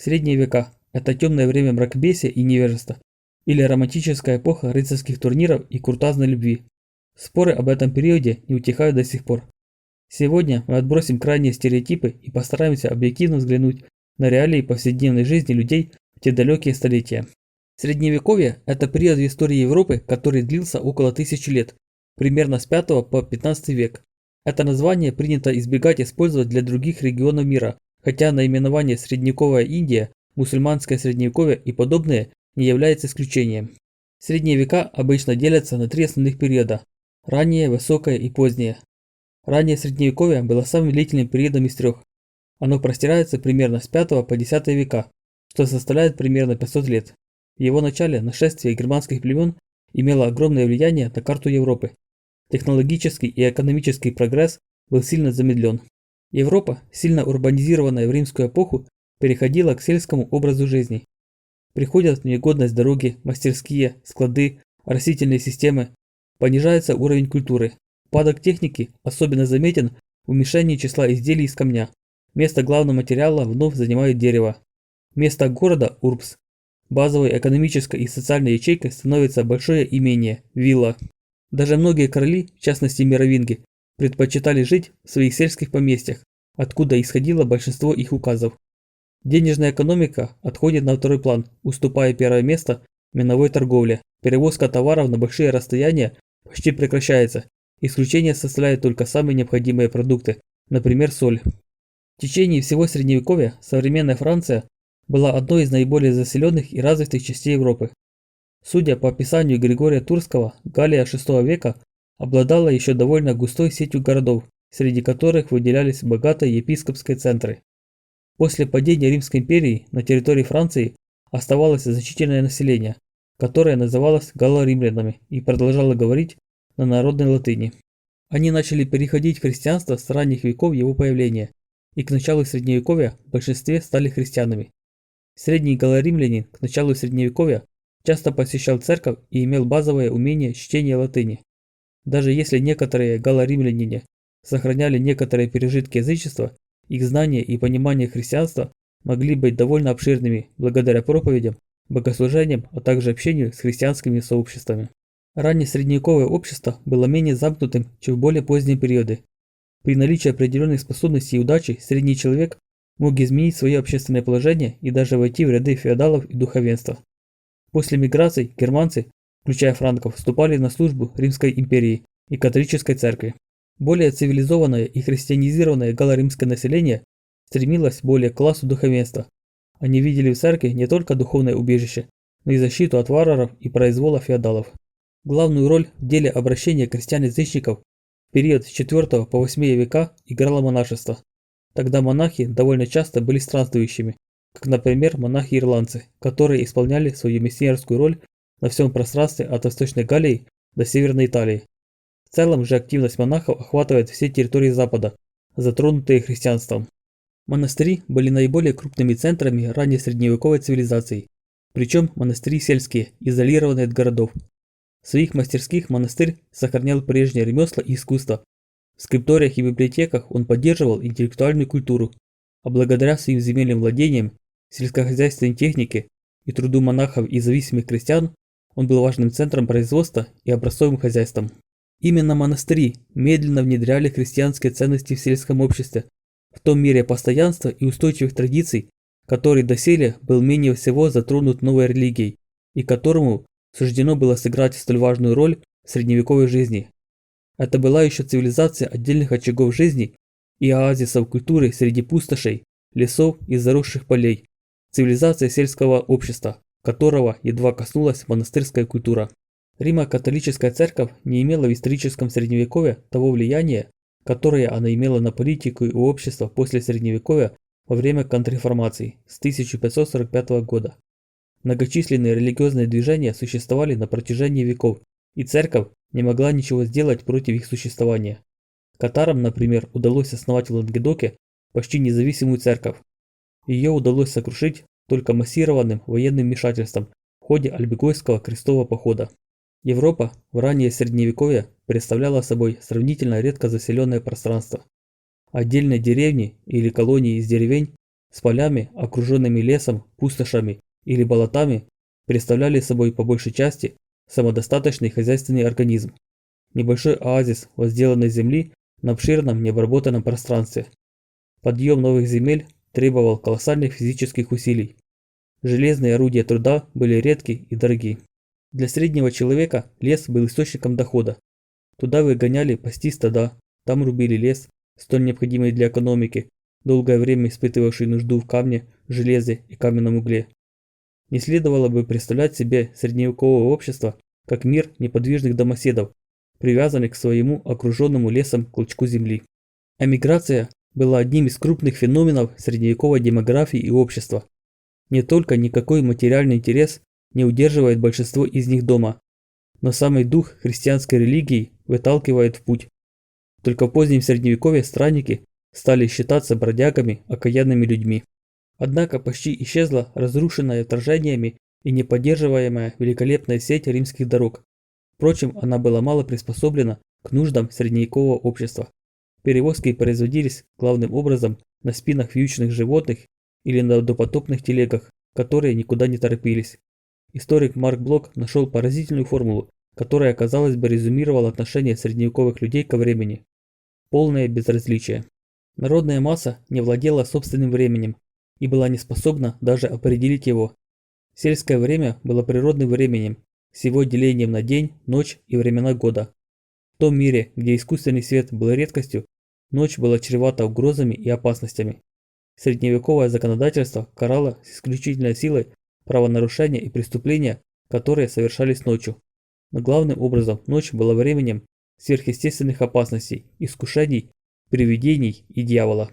Средние века – это темное время мракобесия и невежества, или романтическая эпоха рыцарских турниров и куртуазной любви. Споры об этом периоде не утихают до сих пор. Сегодня мы отбросим крайние стереотипы и постараемся объективно взглянуть на реалии повседневной жизни людей в те далекие столетия. Средневековье – это период в истории Европы, который длился около 1000 лет, примерно с 5 по 15 век. Это название принято избегать использовать для других регионов мира, хотя наименование «Средневековая Индия», «Мусульманское Средневековье» и подобные не являются исключением. Средние века обычно делятся на три основных периода – раннее, высокое и позднее. Раннее Средневековье было самым длительным периодом из трех. Оно простирается примерно с 5 по 10 века, что составляет примерно 500 лет. В его начале нашествие германских племен имело огромное влияние на карту Европы. Технологический и экономический прогресс был сильно замедлен. Европа, сильно урбанизированная в римскую эпоху, переходила к сельскому образу жизни. Приходят в негодность дороги, мастерские, склады, растительные системы, понижается уровень культуры. Упадок техники особенно заметен в уменьшении числа изделий из камня. Место главного материала вновь занимает дерево. Место города – Урбс. Базовой экономической и социальной ячейкой становится большое имение – вилла. Даже многие короли, в частности мировинги, предпочитали жить в своих сельских поместьях, откуда исходило большинство их указов. Денежная экономика отходит на второй план, уступая первое место миновой торговле. Перевозка товаров на большие расстояния почти прекращается. Исключение составляют только самые необходимые продукты, например, соль. В течение всего Средневековья современная Франция была одной из наиболее заселенных и развитых частей Европы. Судя по описанию Григория Турского, Галлия VI века обладала еще довольно густой сетью городов, среди которых выделялись богатые епископские центры. После падения Римской империи на территории Франции оставалось значительное население, которое называлось галло-римлянами и продолжало говорить на народной латыни. Они начали переходить в христианство с ранних веков его появления, и к началу Средневековья в большинстве стали христианами. Средний галло-римлянин к началу Средневековья часто посещал церковь и имел базовое умение чтения латыни. Даже если некоторые галло-римляне сохраняли некоторые пережитки язычества, их знания и понимание христианства могли быть довольно обширными благодаря проповедям, богослужениям, а также общению с христианскими сообществами. Раннее средневековое общество было менее замкнутым, чем в более поздние периоды. При наличии определенных способностей и удачи средний человек мог изменить свое общественное положение и даже войти в ряды феодалов и духовенства. После миграций германцы, включая франков, вступали на службу Римской империи и католической церкви. Более цивилизованное и христианизированное галло-римское население стремилось более к классу духовенства. Они видели в церкви не только духовное убежище, но и защиту от варваров и произвола феодалов. Главную роль в деле обращения крестьян-язычников в период с 4 по 8 века играло монашество. Тогда монахи довольно часто были странствующими, как, например, монахи-ирландцы, которые исполняли свою миссионерскую роль на всем пространстве от Восточной Галлии до Северной Италии. В целом же активность монахов охватывает все территории Запада, затронутые христианством. Монастыри были наиболее крупными центрами ранней средневековой цивилизации, причем монастыри сельские, изолированные от городов. В своих мастерских монастырь сохранял прежние ремесла и искусства. В скрипториях и библиотеках он поддерживал интеллектуальную культуру, а благодаря своим земельным владениям, сельскохозяйственной технике и труду монахов и зависимых крестьян, он был важным центром производства и образцовым хозяйством. Именно монастыри медленно внедряли христианские ценности в сельском обществе, в том мере постоянства и устойчивых традиций, который доселе был менее всего затронут новой религией и которому суждено было сыграть столь важную роль в средневековой жизни. Это была еще цивилизация отдельных очагов жизни и оазисов культуры среди пустошей, лесов и заросших полей, цивилизация сельского общества, которого едва коснулась монастырская культура. Римо-католическая церковь не имела в историческом средневековье того влияния, которое она имела на политику и общество после средневековья во время контрреформации с 1545 года. Многочисленные религиозные движения существовали на протяжении веков, и церковь не могла ничего сделать против их существования. Катарам, например, удалось основать в Лангедоке почти независимую церковь. Ее удалось сокрушить только массированным военным вмешательством в ходе Альбегойского крестового похода. Европа в раннее средневековье представляла собой сравнительно редко заселенное пространство. Отдельные деревни или колонии из деревень с полями, окруженными лесом, пустошами или болотами, представляли собой по большей части самодостаточный хозяйственный организм. Небольшой оазис возделанной земли на обширном необработанном пространстве. Подъем новых земель требовал колоссальных физических усилий. Железные орудия труда были редки и дороги. Для среднего человека лес был источником дохода. Туда выгоняли пасти стада, там рубили лес, столь необходимый для экономики, долгое время испытывавший нужду в камне, железе и каменном угле. Не следовало бы представлять себе средневековое общество как мир неподвижных домоседов, привязанных к своему окруженному лесом клочку земли. Эмиграция была одним из крупных феноменов средневековой демографии и общества. Не только никакой материальный интерес не удерживает большинство из них дома, но самый дух христианской религии выталкивает в путь. Только в позднем средневековье странники стали считаться бродягами, окаянными людьми. Однако почти исчезла разрушенная вторжениями и неподдерживаемая великолепная сеть римских дорог. Впрочем, она была мало приспособлена к нуждам средневекового общества. Перевозки производились главным образом на спинах вьючных животных или на допотопных телегах, которые никуда не торопились. Историк Марк Блок нашел поразительную формулу, которая, казалось бы, резюмировала отношение средневековых людей ко времени. Полное безразличие. Народная масса не владела собственным временем и была не способна даже определить его. Сельское время было природным временем, с его делением на день, ночь и времена года. В том мире, где искусственный свет был редкостью, ночь была чревата угрозами и опасностями. Средневековое законодательство карало с исключительной силой правонарушения и преступления, которые совершались ночью. Но главным образом ночь была временем сверхъестественных опасностей, искушений, привидений и дьявола.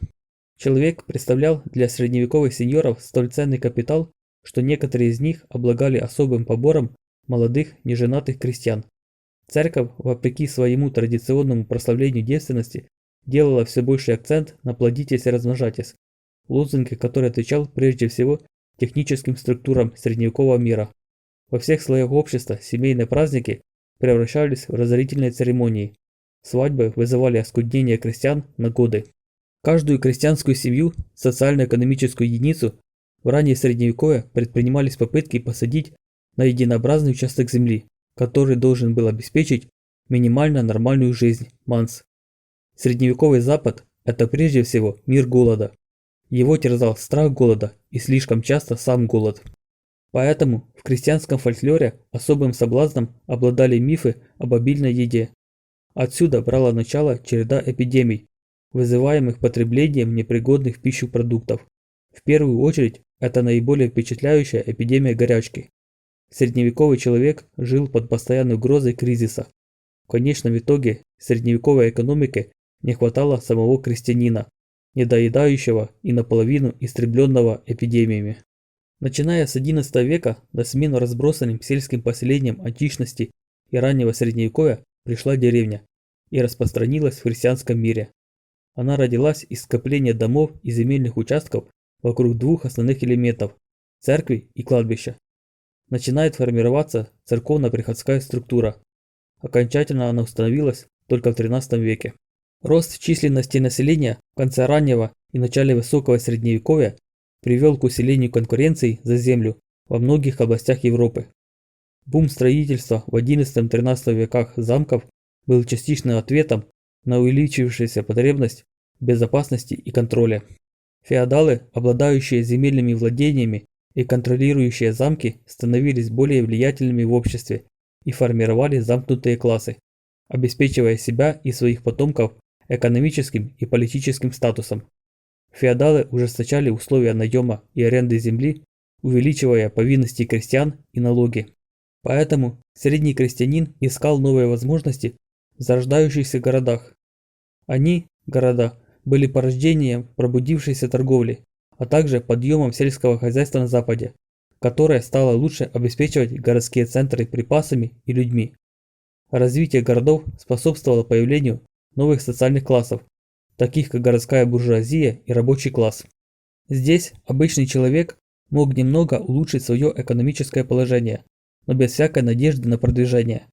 Человек представлял для средневековых сеньоров столь ценный капитал, что некоторые из них облагали особым побором молодых неженатых крестьян. Церковь, вопреки своему традиционному прославлению девственности, делала все больший акцент на плодитесь и размножайтесь, лозунг, который отвечал прежде всего техническим структурам средневекового мира. Во всех слоях общества семейные праздники превращались в разорительные церемонии. Свадьбы вызывали оскуднение крестьян на годы. Каждую крестьянскую семью, социально-экономическую единицу, в раннее средневековье предпринимались попытки посадить на единообразный участок земли, который должен был обеспечить минимально нормальную жизнь, манс. Средневековый Запад – это прежде всего мир голода. Его терзал страх голода и слишком часто сам голод. Поэтому в крестьянском фольклоре особым соблазном обладали мифы об обильной еде. Отсюда брала начало череда эпидемий, вызываемых потреблением непригодных в пищу продуктов. В первую очередь это наиболее впечатляющая эпидемия горячки. Средневековый человек жил под постоянной угрозой кризиса. В конечном итоге средневековой экономике не хватало самого крестьянина, недоедающего и наполовину истребленного эпидемиями. Начиная с XI века на смену разбросанным сельским поселениям античности и раннего средневековья пришла деревня и распространилась в христианском мире. Она родилась из скопления домов и земельных участков вокруг двух основных элементов – церкви и кладбища. Начинает формироваться церковно-приходская структура. Окончательно она установилась только в XIII веке. Рост численности населения в конце раннего и начале высокого средневековья привел к усилению конкуренции за землю во многих областях Европы. Бум строительства в XI-XIII веках замков был частичным ответом на увеличившуюся потребность в безопасности и контроле. Феодалы, обладающие земельными владениями и контролирующие замки, становились более влиятельными в обществе и формировали замкнутые классы, обеспечивая себя и своих потомков экономическим и политическим статусом. Феодалы ужесточали условия наема и аренды земли, увеличивая повинности крестьян и налоги. Поэтому средний крестьянин искал новые возможности в зарождающихся городах. Они, города, были порождением пробудившейся торговли, а также подъемом сельского хозяйства на Западе, которое стало лучше обеспечивать городские центры припасами и людьми. Развитие городов способствовало появлению новых социальных классов, таких как городская буржуазия и рабочий класс. Здесь обычный человек мог немного улучшить свое экономическое положение, но без всякой надежды на продвижение.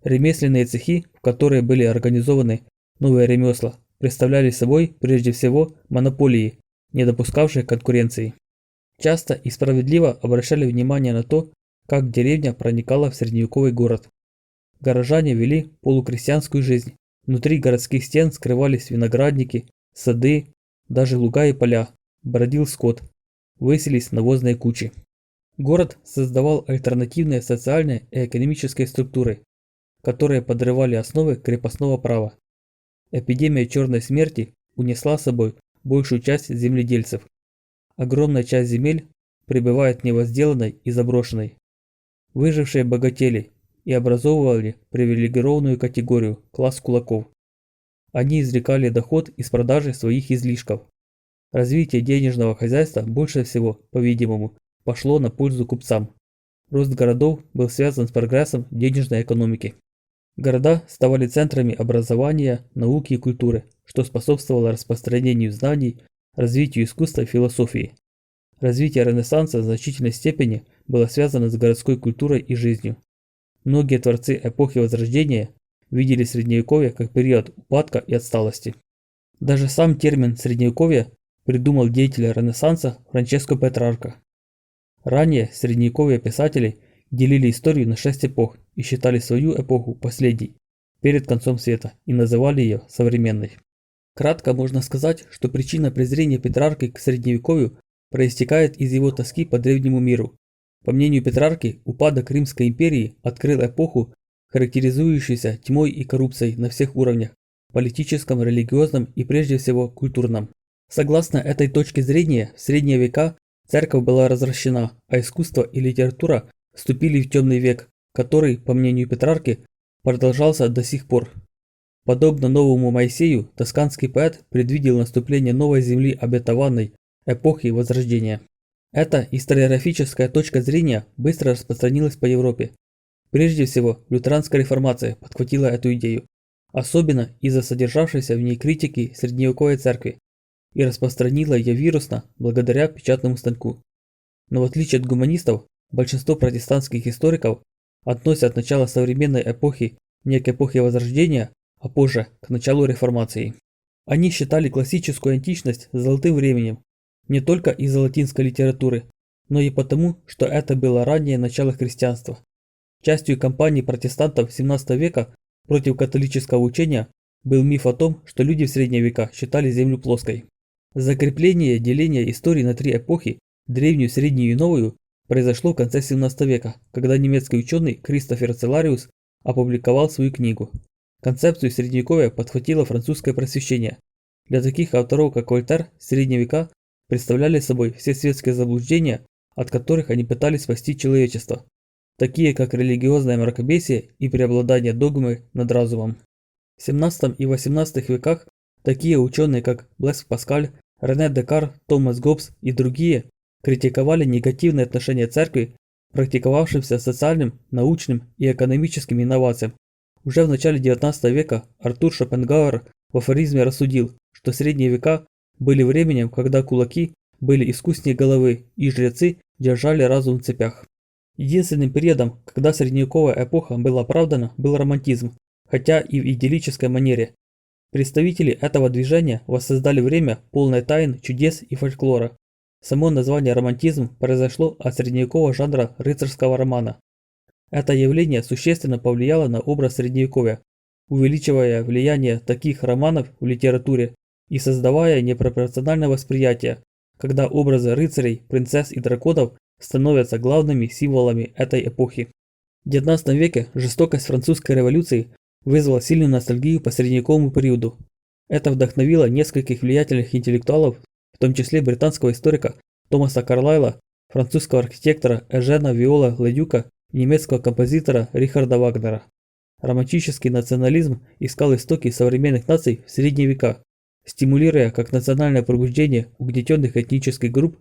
Ремесленные цехи, в которые были организованы новые ремесла, представляли собой прежде всего монополии, не допускавшие конкуренции. Часто и справедливо обращали внимание на то, как деревня проникала в средневековый город. Горожане вели полукрестьянскую жизнь. Внутри городских стен скрывались виноградники, сады, даже луга и поля. Бродил скот. Высились навозные кучи. Город создавал альтернативные социальные и экономические структуры, которые подрывали основы крепостного права. Эпидемия черной смерти унесла с собой большую часть земледельцев. Огромная часть земель пребывает невозделанной и заброшенной. Выжившие богатели и образовывали привилегированную категорию – класс кулаков. Они извлекали доход из продажи своих излишков. Развитие денежного хозяйства больше всего, по-видимому, пошло на пользу купцам. Рост городов был связан с прогрессом денежной экономики. Города ставали центрами образования, науки и культуры, что способствовало распространению знаний, развитию искусства и философии. Развитие Ренессанса в значительной степени было связано с городской культурой и жизнью. Многие творцы эпохи Возрождения видели Средневековье как период упадка и отсталости. Даже сам термин «Средневековье» придумал деятель Ренессанса Франческо Петрарка. Ранее средневековые писатели делили историю на 6 эпох и считали свою эпоху последней, перед концом света, и называли ее современной. Кратко можно сказать, что причина презрения Петрарки к Средневековью проистекает из его тоски по древнему миру. По мнению Петрарки, упадок Римской империи открыл эпоху, характеризующуюся тьмой и коррупцией на всех уровнях – политическом, религиозном и прежде всего культурном. Согласно этой точке зрения, в средние века церковь была развращена, а искусство и литература вступили в темный век, который, по мнению Петрарки, продолжался до сих пор. Подобно новому Моисею, тосканский поэт предвидел наступление новой земли обетованной, эпохи Возрождения. Эта историографическая точка зрения быстро распространилась по Европе. Прежде всего, лютеранская реформация подхватила эту идею, особенно из-за содержавшейся в ней критики средневековой церкви, и распространила ее вирусно благодаря печатному станку. Но в отличие от гуманистов, большинство протестантских историков относят начало современной эпохи не к эпохе Возрождения, а позже, к началу реформации. Они считали классическую античность золотым временем, не только из-за латинской литературы, но и потому, что это было раннее начало христианства. Частью кампании протестантов XVII века против католического учения был миф о том, что люди в средние века считали землю плоской. Закрепление деления истории на 3 эпохи, древнюю, среднюю и новую, произошло в конце XVII века, когда немецкий ученый Кристофер Целариус опубликовал свою книгу. Концепцию средневековья подхватило французское просвещение. Для таких авторов, как Вольтер, средние века представляли собой все светские заблуждения, от которых они пытались спасти человечество, такие как религиозное мракобесие и преобладание догмы над разумом. В XVII и XVIII веках такие ученые, как Блес Паскаль, Рене Декар, Томас Гоббс и другие критиковали негативное отношение церкви к практиковавшимся социальным, научным и экономическим инновациям. Уже в начале XIX века Артур Шопенгауэр в афоризме рассудил, что средние века были временем, когда кулаки были искуснее головы и жрецы держали разум в цепях. Единственным периодом, когда средневековая эпоха была оправдана, был романтизм, хотя и в идиллической манере. Представители этого движения воссоздали время, полное тайн, чудес и фольклора. Само название романтизм произошло от средневекового жанра рыцарского романа. Это явление существенно повлияло на образ средневековья, увеличивая влияние таких романов в литературе и создавая непропорциональное восприятие, когда образы рыцарей, принцесс и драконов становятся главными символами этой эпохи. В XIX веке жестокость французской революции вызвала сильную ностальгию по средневековому периоду. Это вдохновило нескольких влиятельных интеллектуалов, в том числе британского историка Томаса Карлайла, французского архитектора Эжена Виола Ледюка и немецкого композитора Рихарда Вагнера. Романтический национализм искал истоки современных наций в средние века, стимулируя как национальное пробуждение угнетенных этнических групп,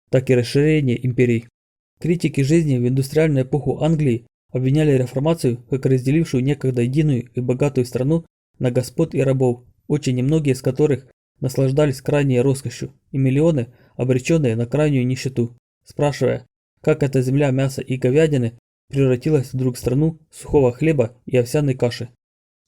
так и расширение империй. Критики жизни в индустриальную эпоху Англии обвиняли реформацию как разделившую некогда единую и богатую страну на господ и рабов, очень немногие из которых наслаждались крайней роскошью, и миллионы, обреченные на крайнюю нищету, спрашивая, как эта земля мяса и говядины превратилась вдруг в страну сухого хлеба и овсяной каши.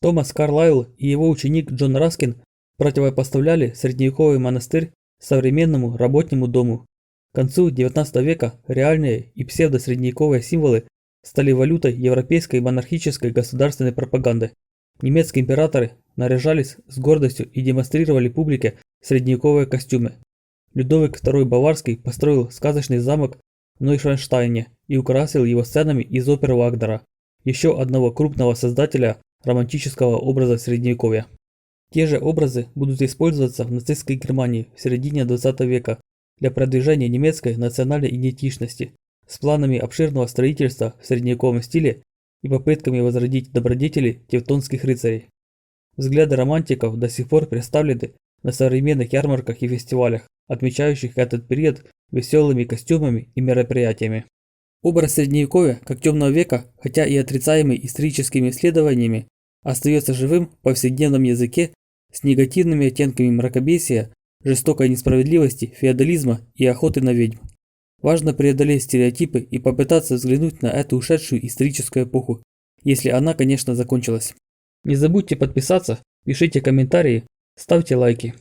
Томас Карлайл и его ученик Джон Раскин противопоставляли средневековый монастырь современному работному дому. К концу XIX века реальные и псевдосредневековые символы стали валютой европейской монархической государственной пропаганды. Немецкие императоры наряжались с гордостью и демонстрировали публике средневековые костюмы. Людовик II Баварский построил сказочный замок в Нойшванштайне и украсил его сценами из опер Вагнера, еще одного крупного создателя романтического образа средневековья. Те же образы будут использоваться в нацистской Германии в середине XX века для продвижения немецкой национальной идентичности с планами обширного строительства в средневековом стиле и попытками возродить добродетели тевтонских рыцарей. Взгляды романтиков до сих пор представлены на современных ярмарках и фестивалях, отмечающих этот период веселыми костюмами и мероприятиями. Образ средневековья как темного века, хотя и отрицаемый историческими исследованиями, остается живым в повседневном языке с негативными оттенками мракобесия, жестокой несправедливости, феодализма и охоты на ведьм. Важно преодолеть стереотипы и попытаться взглянуть на эту ушедшую историческую эпоху, если она, конечно, закончилась. Не забудьте подписаться, пишите комментарии, ставьте лайки.